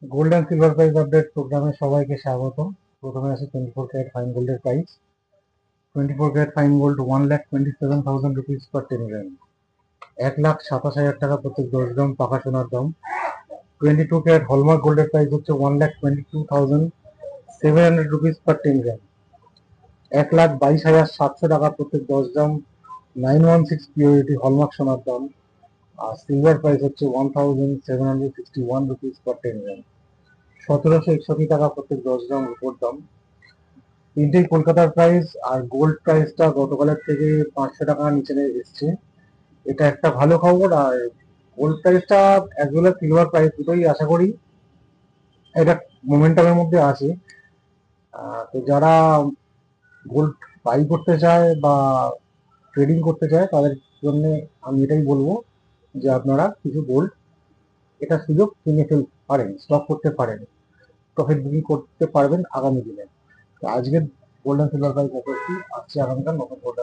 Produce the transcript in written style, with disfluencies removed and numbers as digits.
Gold and silver price update প্রোগ্রামে সবাইকে স্বাগত। প্রথমে আছে 24 ক্যারেট ফাইন গোল্ডের price. 24 carat fine gold 1,27,000 rupees per 10 gram, 1,27,000 টাকা প্রত্যেক 10 গ্রাম পাকা সোনার দাম। 22 ক্যারেট হলমার্ক গোল্ডের প্রাইস হচ্ছে 1,22,700 রুপিস পার 10 গ্রাম, 1,22,700 টাকা প্রত্যেক 10 গ্রাম 916 পিওরিটি হলমার্ক সোনার দাম। আর সিলভার প্রাইস হচ্ছে 1,761 রুপিস পার 10 গ্রাম, 1,761 টাকা প্রত্যেক 10 গ্রাম রূপোর দাম। তিনটেই কলকাতার প্রাইস। আর গোল্ড প্রাইসটা গতকালের থেকে 500 টাকা নিচে এসছে, এটা একটা ভালো খবর। আর গোল্ড প্রাইসটা as well as silver price দুটোই আশা করি এটা মোমেন্টামের মধ্যে আছে। তো যারা গোল্ড বাই করতে চায় বা ট্রেডিং করতে চায় তাদের জন্য আমি এটাই বলবো যে আপনারা কিছু গোল্ড এটা সুযোগ কিনে ফেলতে পারেন, স্টক করতে পারেন, প্রফিট বুকিং করতে পারবেন আগামী দিনে। তো আজকের গোল্ড অ্যান্ড সিলভার প্রাইস আসছে আগামীকাল নতুন গোল্ড